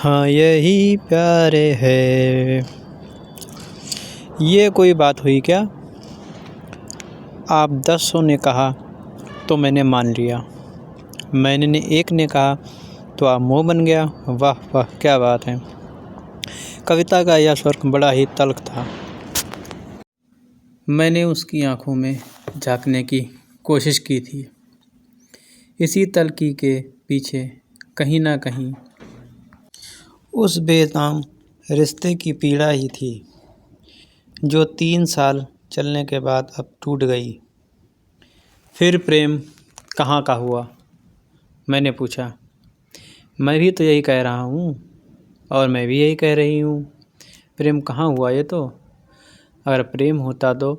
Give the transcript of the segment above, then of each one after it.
हाँ यही प्यार है। ये कोई बात हुई क्या? आप 10 ने कहा तो मैंने मान लिया। मैंने एक ने कहा तो आप मुँह बन गया। वाह वाह क्या बात है। कविता का यह स्वर बड़ा ही तल्ख था। मैंने उसकी आंखों में झांकने की कोशिश की थी। इसी तल्खी के पीछे कहीं ना कहीं उस बेनाम रिश्ते की पीड़ा ही थी, जो 3 साल चलने के बाद अब टूट गई। फिर प्रेम कहाँ का हुआ? मैंने पूछा। मैं भी तो यही कह रहा हूँ और मैं भी यही कह रही हूँ। प्रेम कहाँ हुआ? ये तो अगर प्रेम होता तो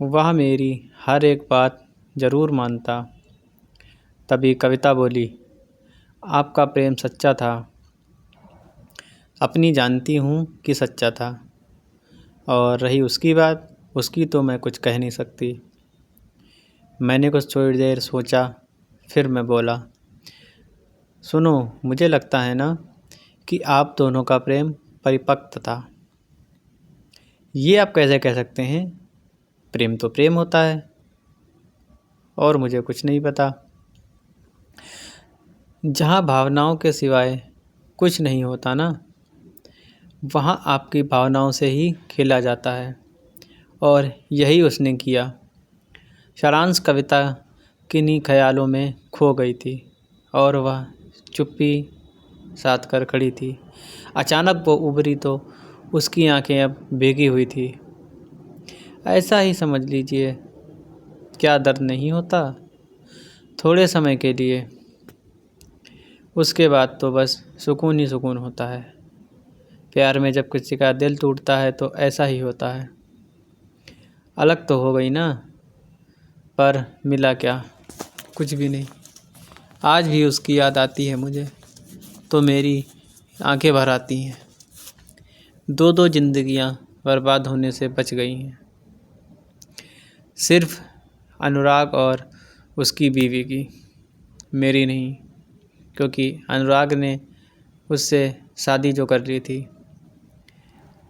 वह मेरी हर एक बात ज़रूर मानता। तभी कविता बोली, आपका प्रेम सच्चा था। अपनी जानती हूँ कि सच्चा था। और रही उसकी बात, उसकी तो मैं कुछ कह नहीं सकती। मैंने कुछ थोड़ी देर सोचा, फिर मैं बोला, सुनो, मुझे लगता है ना कि आप दोनों का प्रेम परिपक्व था। ये आप कैसे कह सकते हैं? प्रेम तो प्रेम होता है और मुझे कुछ नहीं पता। जहाँ भावनाओं के सिवाय कुछ नहीं होता ना, वहाँ आपकी भावनाओं से ही खेला जाता है और यही उसने किया। सारांश कविता किन्हीं ख्यालों में खो गई थी और वह चुप्पी साध कर खड़ी थी। अचानक वो उभरी तो उसकी आंखें अब भीगी हुई थी। ऐसा ही समझ लीजिए, क्या दर्द नहीं होता थोड़े समय के लिए, उसके बाद तो बस सुकून ही सुकून होता है। प्यार में जब किसी का दिल टूटता है तो ऐसा ही होता है। अलग तो हो गई ना, पर मिला क्या? कुछ भी नहीं। आज भी उसकी याद आती है मुझे तो मेरी आंखें भर आती हैं। दो दो जिंदगियां बर्बाद होने से बच गई हैं, सिर्फ अनुराग और उसकी बीवी की, मेरी नहीं। क्योंकि अनुराग ने उससे शादी जो कर ली थी।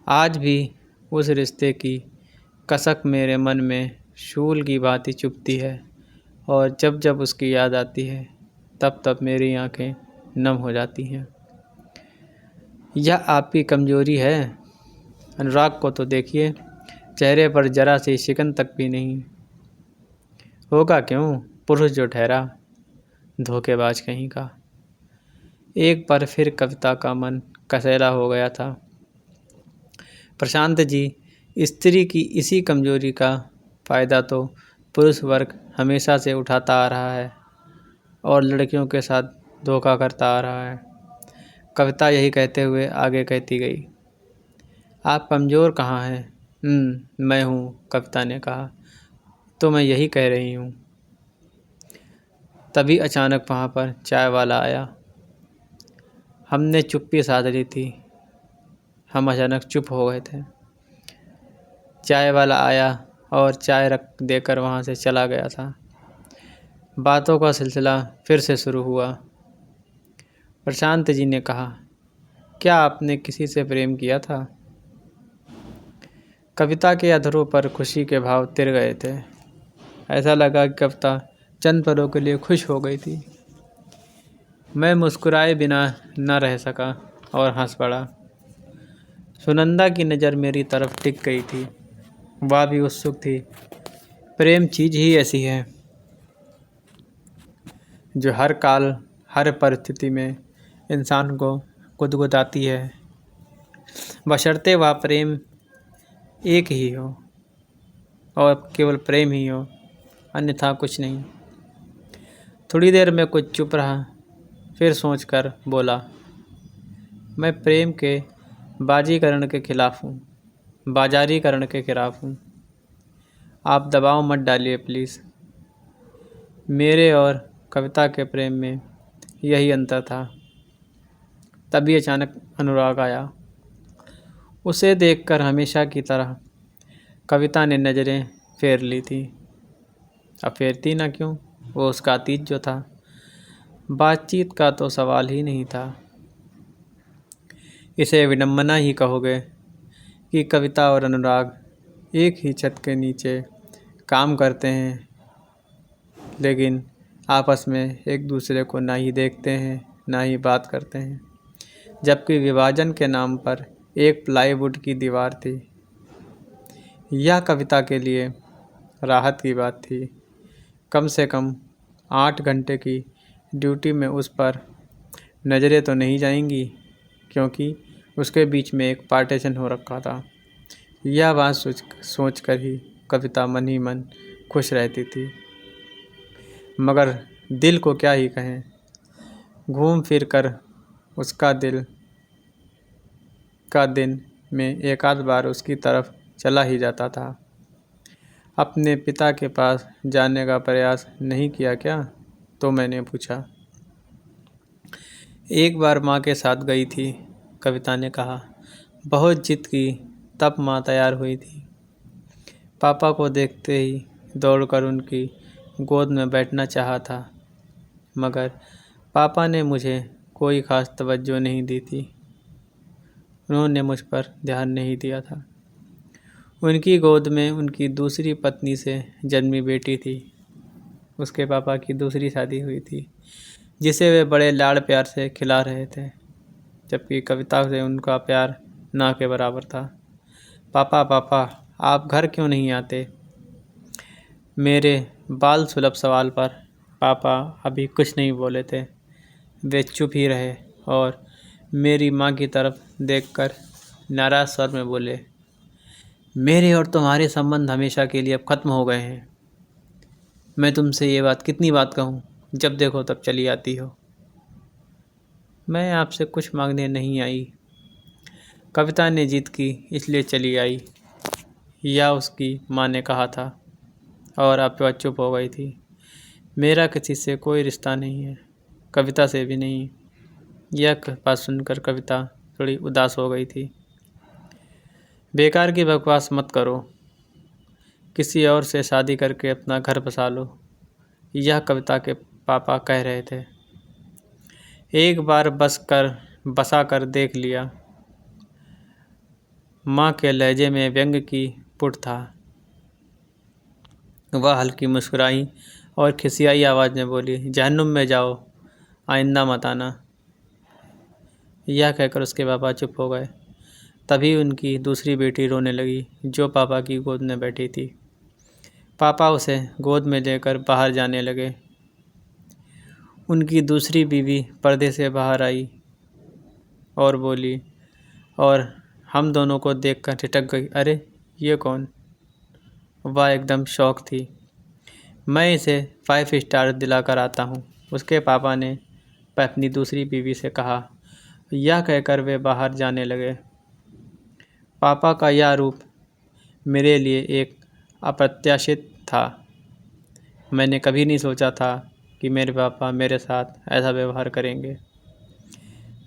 आज भी उस रिश्ते की कसक मेरे मन में शूल की भांति चुभती है और जब जब उसकी याद आती है तब तब मेरी आंखें नम हो जाती हैं। यह आपकी कमज़ोरी है। अनुराग को तो देखिए, चेहरे पर जरा सी शिकन तक भी नहीं। होगा क्यों? पुरुष जो ठहरा, धोखेबाज कहीं का। एक बार फिर कविता का मन कसैला हो गया था। प्रशांत जी, स्त्री की इसी कमजोरी का फ़ायदा तो पुरुष वर्ग हमेशा से उठाता आ रहा है और लड़कियों के साथ धोखा करता आ रहा है। कविता यही कहते हुए आगे कहती गई, आप कमज़ोर कहाँ हैं? मैं हूँ, कविता ने कहा। तो मैं यही कह रही हूँ। तभी अचानक वहाँ पर चाय वाला आया। हमने चुप्पी साध ली थी। हम अचानक चुप हो गए थे। चाय वाला आया और चाय रख देकर वहाँ से चला गया था। बातों का सिलसिला फिर से शुरू हुआ। प्रशांत जी ने कहा, क्या आपने किसी से प्रेम किया था? कविता के अधरों पर खुशी के भाव तिर गए थे। ऐसा लगा कि कविता चंद पलों के लिए खुश हो गई थी। मैं मुस्कुराए बिना न रह सका और हंस पड़ा। सुनंदा की नज़र मेरी तरफ टिक गई थी। वह भी उत्सुक थी। प्रेम चीज़ ही ऐसी है जो हर काल हर परिस्थिति में इंसान को गुदगुदाती है, बशर्ते वह प्रेम एक ही हो और केवल प्रेम ही हो, अन्यथा कुछ नहीं। थोड़ी देर में कुछ चुप रहा, फिर सोचकर बोला, मैं प्रेम के बाजीकरण के खिलाफ़ हूँ, बाजारीकरण के खिलाफ़ हूँ। आप दबाव मत डालिए प्लीज़। मेरे और कविता के प्रेम में यही अंतर था। तभी अचानक अनुराग आया। उसे देखकर हमेशा की तरह कविता ने नज़रें फेर ली थी। अब फेरती ना क्यों, वो उसका अतीत जो था। बातचीत का तो सवाल ही नहीं था। इसे विडंबना ही कहोगे कि कविता और अनुराग एक ही छत के नीचे काम करते हैं, लेकिन आपस में एक दूसरे को ना ही देखते हैं ना ही बात करते हैं। जबकि विभाजन के नाम पर एक प्लाईवुड की दीवार थी। यह कविता के लिए राहत की बात थी। कम से कम 8 घंटे की ड्यूटी में उस पर नज़रें तो नहीं जाएंगी, क्योंकि उसके बीच में एक पार्टीशन हो रखा था। यह बात सोच कर ही कविता मन ही मन खुश रहती थी। मगर दिल को क्या ही कहें, घूम फिर कर उसका दिल का दिन में एक आध बार उसकी तरफ चला ही जाता था। अपने पिता के पास जाने का प्रयास नहीं किया क्या? तो मैंने पूछा। एक बार माँ के साथ गई थी, कविता ने कहा। बहुत जिद की, तब माँ तैयार हुई थी। पापा को देखते ही दौड़कर उनकी गोद में बैठना चाहा था, मगर पापा ने मुझे कोई ख़ास तवज्जो नहीं दी थी। उन्होंने मुझ पर ध्यान नहीं दिया था। उनकी गोद में उनकी दूसरी पत्नी से जन्मी बेटी थी। उसके पापा की दूसरी शादी हुई थी, जिसे वे बड़े लाड़ प्यार से खिला रहे थे, जबकि कविता से उनका प्यार ना के बराबर था। पापा पापा, आप घर क्यों नहीं आते? मेरे बाल सुलभ सवाल पर पापा अभी कुछ नहीं बोले थे। वे चुप ही रहे और मेरी माँ की तरफ देखकर नाराज़ स्वर में बोले, मेरे और तुम्हारे संबंध हमेशा के लिए अब ख़त्म हो गए हैं। मैं तुमसे ये बात कितनी बात कहूँ, जब देखो तब चली आती हो। मैं आपसे कुछ मांगने नहीं आई। कविता ने जिद की इसलिए चली आई, या उसकी माँ ने कहा था, और अब वह चुप हो गई थी। मेरा किसी से कोई रिश्ता नहीं है, कविता से भी नहीं। यह बात सुनकर कविता थोड़ी उदास हो गई थी। बेकार की बकवास मत करो, किसी और से शादी करके अपना घर बसा लो, यह कविता के पापा कह रहे थे। एक बार बसा कर देख लिया। माँ के लहजे में व्यंग की पुट था। वह हल्की मुस्कुराई और खिसियाई आवाज़ में बोली, जहन्नुम में जाओ, आइंदा मत आना। यह कहकर उसके पापा चुप हो गए। तभी उनकी दूसरी बेटी रोने लगी, जो पापा की गोद में बैठी थी। पापा उसे गोद में लेकर बाहर जाने लगे। उनकी दूसरी बीवी पर्दे से बाहर आई और बोली, और हम दोनों को देखकर ठिठक गई, अरे ये कौन? वह एकदम शौक थी। मैं इसे 5 स्टार दिलाकर आता हूँ, उसके पापा ने अपनी दूसरी बीवी से कहा। यह कहकर वे बाहर जाने लगे। पापा का यह रूप मेरे लिए एक अप्रत्याशित था। मैंने कभी नहीं सोचा था कि मेरे पापा मेरे साथ ऐसा व्यवहार करेंगे।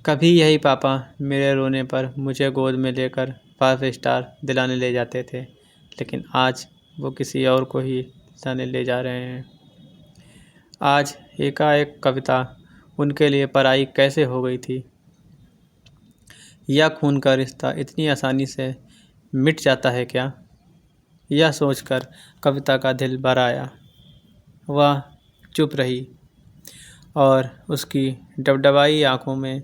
कभी यही पापा मेरे रोने पर मुझे गोद में लेकर 5 स्टार दिलाने ले जाते थे, लेकिन आज वो किसी और को ही दिलाने ले जा रहे हैं। आज एकाएक कविता उनके लिए पराई कैसे हो गई थी? यह खून का रिश्ता इतनी आसानी से मिट जाता है क्या? यह सोचकर कविता का दिल भर आया। वह चुप रही और उसकी डबडबाई आँखों में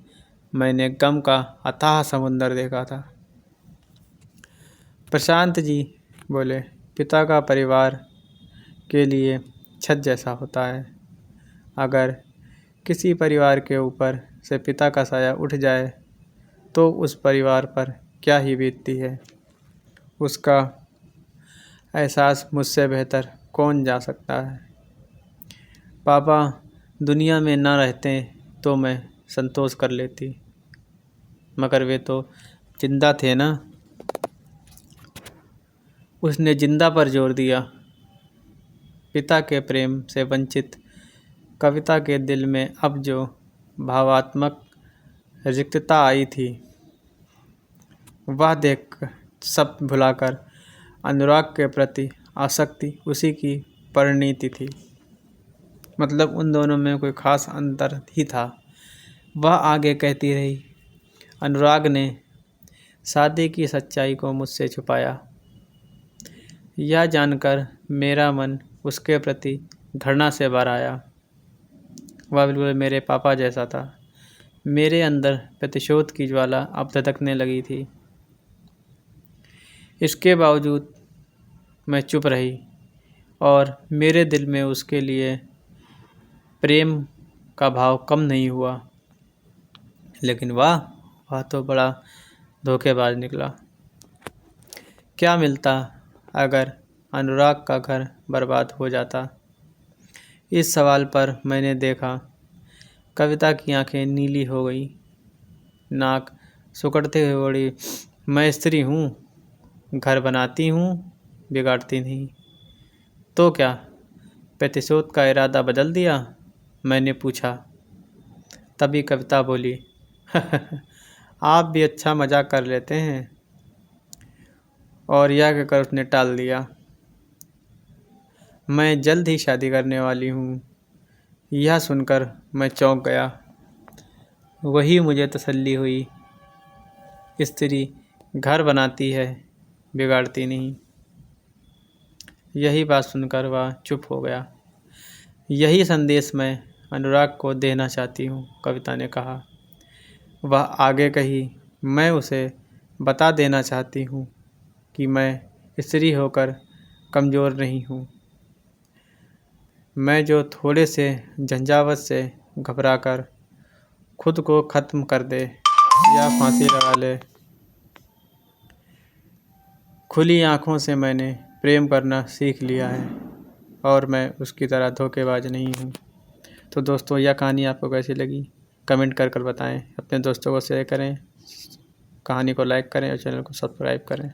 मैंने गम का अथाह समुंदर देखा था। प्रशांत जी बोले, पिता का परिवार के लिए छत जैसा होता है। अगर किसी परिवार के ऊपर से पिता का साया उठ जाए तो उस परिवार पर क्या ही बीतती है, उसका एहसास मुझसे बेहतर कौन जा सकता है। पापा दुनिया में ना रहते तो मैं संतोष कर लेती, मगर वे तो जिंदा थे ना। उसने जिंदा पर जोर दिया। पिता के प्रेम से वंचित कविता के दिल में अब जो भावात्मक रिक्तता आई थी, वह देख सब भुलाकर अनुराग के प्रति आसक्ति उसी की परिणति थी। मतलब उन दोनों में कोई ख़ास अंतर ही था। वह आगे कहती रही, अनुराग ने शादी की सच्चाई को मुझसे छुपाया। यह जानकर मेरा मन उसके प्रति घृणा से भर आया। वह बिल्कुल मेरे पापा जैसा था। मेरे अंदर प्रतिशोध की ज्वाला अब धधकने लगी थी। इसके बावजूद मैं चुप रही और मेरे दिल में उसके लिए प्रेम का भाव कम नहीं हुआ। लेकिन वह तो बड़ा धोखेबाज निकला। क्या मिलता अगर अनुराग का घर बर्बाद हो जाता? इस सवाल पर मैंने देखा कविता की आंखें नीली हो गई, नाक सुकड़ते हुए बोली, मैं स्त्री हूँ, घर बनाती हूँ, बिगाड़ती नहीं। तो क्या प्रतिशोध का इरादा बदल दिया? मैंने पूछा। तभी कविता बोली, आप भी अच्छा मजाक कर लेते हैं। और यह कहकर उसने टाल दिया, मैं जल्द ही शादी करने वाली हूँ। यह सुनकर मैं चौंक गया। वही मुझे तसल्ली हुई। स्त्री घर बनाती है, बिगाड़ती नहीं। यही बात सुनकर वह चुप हो गया। यही संदेश मैं अनुराग को देना चाहती हूँ, कविता ने कहा। वह आगे कही, मैं उसे बता देना चाहती हूँ कि मैं स्त्री होकर कमज़ोर नहीं हूँ। मैं जो थोड़े से झंझावत से घबराकर खुद को ख़त्म कर दे या फांसी लगा ले। खुली आँखों से मैंने प्रेम करना सीख लिया है और मैं उसकी तरह धोखेबाज नहीं हूँ। तो दोस्तों, यह कहानी आपको कैसी लगी कमेंट कर बताएं। अपने दोस्तों को शेयर करें, कहानी को लाइक करें और चैनल को सब्सक्राइब करें।